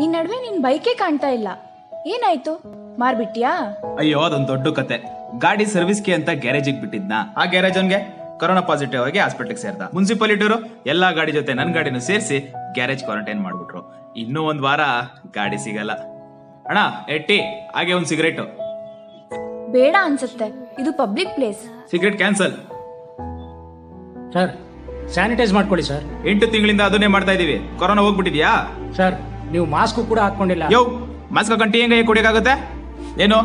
ಈ ನಡುವೆ ನಿನ್ ಬೈಕೇ ಕಾಣ್ತಾ ಇಲ್ಲ, ಏನಾಯ್ತು? ಮಾರ್ಬಿಟ್ಯಾ? ಅಯ್ಯೋ ಅದೊಂದ್ ದೊಡ್ಡ ಕತೆ. ಗಾಡಿ ಸರ್ವಿಸ್ಗೆ ಅಂತ ಗ್ಯಾರೇಜಿಗೆ ಬಿಟ್ಟಿದ್ನ. ಆ ಗ್ಯಾರೇಜ್ ಅವನ್ಗೆ ಕೊರೋನಾ ಪಾಸಿಟಿವ್ ಆಗಿ ಹಾಸ್ಪಿಟಲ್ ಸೇರ್ದ. ಮುನ್ಸಿಪಾಲಿಟಿಯವರು ಎಲ್ಲಾ ಗಾಡಿ ಜೊತೆ ನನ್ ಗಾಡಿನ ಸೇರಿಸಿ ಗ್ಯಾರೇಜ್ ಕ್ವಾರಂಟೈನ್ ಮಾಡ್ಬಿಟ್ರು. ಇನ್ನೂ ಒಂದ್ ವಾರ ಗಾಡಿ ಸಿಗಲ್ಲ. ಅಣ್ಣ ಎಟ್ಟಿ ಹಾಗೆ ಒಂದ್ ಸಿಗರೇಟ್. ಬೇಡ ಅನ್ಸುತ್ತೆ, ಇದು public place. Cigarette cancel. Sir sanitise ಮಾಡ್ಕೊಳ್ಳಿ ಸರ್. 8 ತಿಂಗಳಿಂದ ಅದನ್ನೇ ಮಾಡ್ತಾ ಇದೀವಿ. ಕೊರೋನಾ ಹೋಗ್ಬಿಟ್ಟಿದ್ಯಾ? ಸರ್ ನೀವು ಮಾಸ್ಕ್ ಕೂಡ ಹಾಕೊಂಡಿಲ್ಲ. ಯೋ ಮಾಸ್ಕ್ ಹಾಕೊಂಡು ಟೀ ಹೆಂಗೆ ಕುಡಿಯಕ್ಕಾಗುತ್ತೆ? ಏನು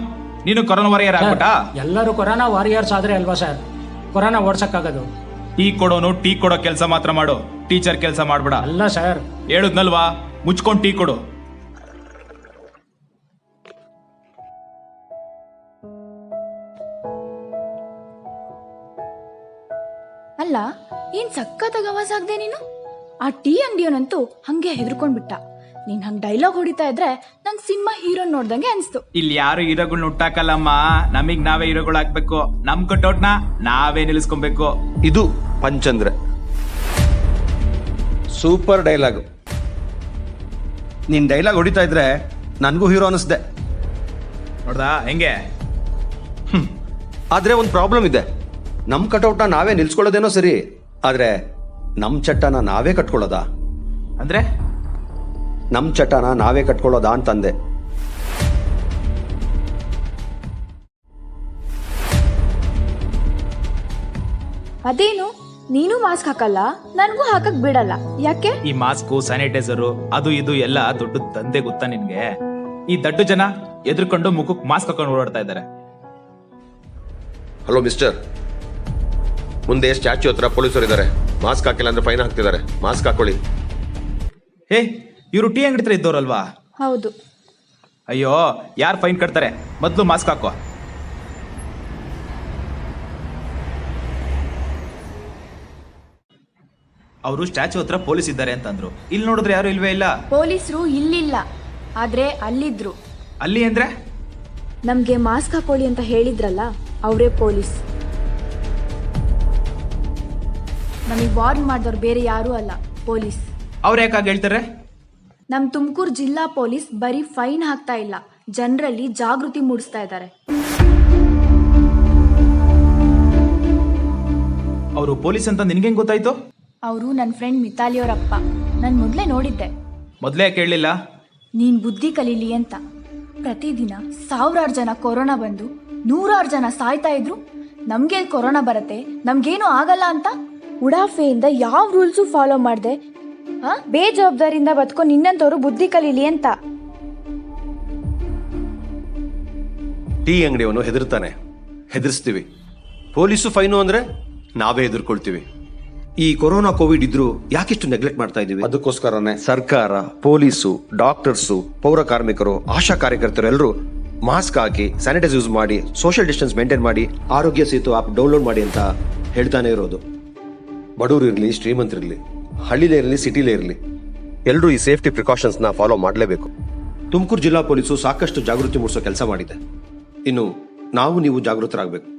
ನೀನು ಕೊರೋನಾ ವಾರಿಯರ್ ಆಗ್ಬಿಟ್ಟಾ? ಎಲ್ಲರೂ ಕೊರೋನಾ ವಾರಿಯರ್ಸ್ ಆದ್ರೆ ಅಲ್ವಾ ಸರ್ ಕೊರೋನಾ ಓಡ್ಸಕ್ಕಾಗೋದು? ಟೀ ಕೊಡೋನು ಟೀ ಕೊಡೋ ಕೆಲಸ ಮಾತ್ರ ಮಾಡು, ಟೀಚರ್ ಕೆಲಸ ಮಾಡ್ಬೇಡ. ಅಲ್ಲ ಸರ್, ಹೇಳುದ್ನಲ್ವಾ, ಮುಚ್ಕೊಂಡು ಟೀ ಕೊಡು. ಅಲ್ಲ, ಏನ್ ಸಖತ್ತಾಗಿ ಆವಾಜ್ ಆಗ್ದೆ ನೀನು? ಆ ಟೀ ಅಂಗಡಿಯವನಂತೂ ಹಂಗೆ ಹೆದರ್ಕೊಂಡ್ಬಿಟ್ಟ. ನೀನ್ ಹಂಗ್ ಡೈಲಾಗ್ ಹೊಡಿತಾ ಇದ್ರೆ ನಂಗ್ ಸಿನಿಮಾ ಹೀರೋ ನೋಡ್ದಂಗೆ ಅನ್ಸ್ತು. ಇಲ್ಲಿ ಯಾರು ಹೀರೋಗಳನ್ನ ಹುಟ್ಟಾಕಲ್ಲಮ್ಮ, ನಮಗ್ ನಾವೇ ಹೀರೋಗಳು ಹಾಕ್ಬೇಕು. ನಮ್ ಕಟೌಟ್ನ ನಾವೇ ನಿಲ್ಲಿಸ್ಕೊಬೇಕು. ಇದು ಪಂಚಂದ್ರೆ ಸೂಪರ್ ಡೈಲಾಗ್. ನೀನ್ ಡೈಲಾಗ್ ಹೊಡಿತಾ ಇದ್ರೆ ನನ್ಗೂ ಹೀರೋ ಅನಿಸ್ದೆ. ನೋಡ್ದಾ ಹೆಂಗೆ? ಆದ್ರೆ ಒಂದು ಪ್ರಾಬ್ಲಮ್ ಇದೆ. ನಮ್ ಕಟೌಟ್ನ ನಾವೇ ನಿಲ್ಸ್ಕೊಳ್ಳೋದೇನೋ ಸರಿ, ಆದ್ರೆ ನಮ್ ಚಟ್ಟನ ನಾವೇ ಕಟ್ಕೊಳ್ಳೋದಾ? ಅಂದ್ರೆ ನಮ್ ಚಟ್ಟನ ನಾವೇ ಕಟ್ಕೊಳ್ಳೋದಾ ಅಂತಂದೆ. ಅದೇನು, ನೀನು ಮಾಸ್ಕ್ ಹಾಕಲ್ಲ, ನನ್ಗೂ ಹಾಕಕ್ ಬಿಡಲ್ಲ, ಯಾಕೆ? ಈ ಮಾಸ್ಕ್, ಸ್ಯಾನಿಟೈಸರು, ಅದು ಇದು ಎಲ್ಲ ದೊಡ್ಡ ದಂಧೆ ಗೊತ್ತಾ ನಿನ್ಗೆ? ಈ ದಡ್ಡ ಜನ ಎದ್ರುಕೊಂಡು ಮುಖಕ್ಕೆ ಮಾಸ್ಕ್ ಹಾಕೊಂಡು ಓಡಾಡ್ತಾ ಇದ್ದಾರೆ. ಹಲೋ ಮಿಸ್ಟರ್, ಮುಂದೆ ಸ್ಟ್ಯಾಚ್ಯೂ ಹತ್ರ ಪೊಲೀಸರು ಇದ್ದಾರೆ. ಮಾಸ್ಕ್ ಹಾಕಿಲ್ಲ ಅಂದ್ರೆ ಫೈನ್ ಹಾಕ್ತಿದ್ದಾರೆ. ಮಾಸ್ಕ್ ಹಾಕೊಳ್ಳಿ. ಹೇ, ಇವರು ಟೀ ಅಂಗಡಿ ಹತ್ರ ಇದ್ದವ್ರಲ್ವಾ? ಹೌದು. ಅಯ್ಯೋ, ಯಾರು ಫೈನ್ ಕಟ್ತಾರೆ? ಮೊದ್ಲು ಮಾಸ್ಕ್ ಹಾಕೋ. ಅವರು ಸ್ಟ್ಯಾಚ್ಯೂ ಹತ್ರ ಪೊಲೀಸ್ ಇದ್ದಾರೆ ಅಂತಂದ್ರು. ಇಲ್ಲಿ ನೋಡಿದ್ರೆ ಯಾರು ಇಲ್ವೇ ಇಲ್ಲ. ಪೊಲೀಸರು ಇಲ್ಲಿಲ್ಲ, ಆದ್ರೆ ಅಲ್ಲಿದ್ರು. ಅಲ್ಲಿ ಅಂದ್ರೆ ನಮ್ಗೆ ಮಾಸ್ಕ್ ಹಾಕೊಳ್ಳಿ ಅಂತ ಹೇಳಿದ್ರಲ್ಲ, ಅವರೇ ಪೊಲೀಸ್. ನಮಗ್ ವಾರ್ನ್ ಮಾಡಿದವ್ರು ಬೇರೆ ಯಾರೂ ಅಲ್ಲ, ಪೊಲೀಸ್. ಅವ್ರು ಯಾಕಾಗ ಹೇಳ್ತಾರೆ? ನಮ್ ತುಮಕೂರು ಜಿಲ್ಲಾ ಪೊಲೀಸ್ ಬರೀ ಫೈನ್ ಹಾಕ್ತಾ ಇಲ್ಲ, ಜನರಲ್ಲಿ ಜಾಗೃತಿ ಮೂಡಿಸ್ತಾ ಇದ್ದಾರೆ. ಅವರು ಪೊಲೀಸ್ ಅಂತ ನಿನ್ಗೆ ಹೆಂಗ್ ಗೊತ್ತಾಯ್ತು? ಅವರು ನನ್ನ ಫ್ರೆಂಡ್ ಮಿತಾಲಿಯವರಪ್ಪ. ನಾನು ಮೊದಲೇ ನೋಡಿದ್ದೆ. ಮೊದಲೇ ಕೇಳಲಿಲ್ಲ? ನೀನ್ ಬುದ್ಧಿ ಕಲೀಲಿ ಅಂತ. ಪ್ರತಿದಿನ 1000 ಜನ ಕೊರೋನಾ ಬಂದು 100 ಜನ ಸಾಯ್ತಾ ಇದ್ರು. ನಮ್ಗೆ ಕೊರೋನಾ ಬರುತ್ತೆ, ನಮ್ಗೇನು ಆಗಲ್ಲ ಅಂತ ಉಡಾಫೆಯಿಂದ ಯಾವ ರೂಲ್ಸು ಫಾಲೋ ಮಾಡ್ದೆ. ಬೇಜವಾಬ್ದಾರಿಯಿಂದ ಬದುಕೋ ನಿನ್ನಂತವ್ರು ಬುದ್ಧಿ ಕಲೀಲಿ ಅಂತ. ಟೀ ಅಂಗಡಿಯವನು ಹೆದರ್ತಾನೆ, ಹೆದರ್ಸ್ತೀವಿ. ಪೊಲೀಸು ಫೈನು ಅಂದ್ರೆ ನಾವೇ ಹೆದರ್ಕೊಳ್ತೀವಿ. ಈ ಕೊರೋನಾ ಕೋವಿಡ್ ಇದ್ರು ಯಾಕಿಷ್ಟು ನೆಗ್ಲೆಕ್ಟ್ ಮಾಡ್ತಾ ಇದೀವಿ? ಅದಕ್ಕೋಸ್ಕರನೇ ಸರ್ಕಾರ, ಪೊಲೀಸು, ಡಾಕ್ಟರ್ಸು, ಪೌರ ಕಾರ್ಮಿಕರು, ಆಶಾ ಕಾರ್ಯಕರ್ತರು ಎಲ್ಲರೂ ಮಾಸ್ಕ್ ಹಾಕಿ, ಸ್ಯಾನಿಟೈಸ್ ಯೂಸ್ ಮಾಡಿ, ಸೋಷಿಯಲ್ ಡಿಸ್ಟೆನ್ಸ್ ಮೇಂಟೈನ್ ಮಾಡಿ, ಆರೋಗ್ಯ ಸೇತು ಆಪ್ ಡೌನ್ಲೋಡ್ ಮಾಡಿ ಅಂತ ಹೇಳ್ತಾನೆ ಇರೋದು. ಬಡವರು ಇರಲಿ, ಶ್ರೀಮಂತರಿರಲಿ, ಹಳ್ಳಿಲೇ ಇರಲಿ, ಸಿಟಿಲೇ ಇರಲಿ, ಎಲ್ಲರೂ ಈ ಸೇಫ್ಟಿ ಪ್ರಿಕಾಷನ್ಸ್ನ ಫಾಲೋ ಮಾಡಲೇಬೇಕು. ತುಮಕೂರು ಜಿಲ್ಲಾ ಪೊಲೀಸು ಸಾಕಷ್ಟು ಜಾಗೃತಿ ಮೂಡಿಸೋ ಕೆಲಸ ಮಾಡಿದೆ. ಇನ್ನು ನಾವು ನೀವು ಜಾಗೃತರಾಗಬೇಕು.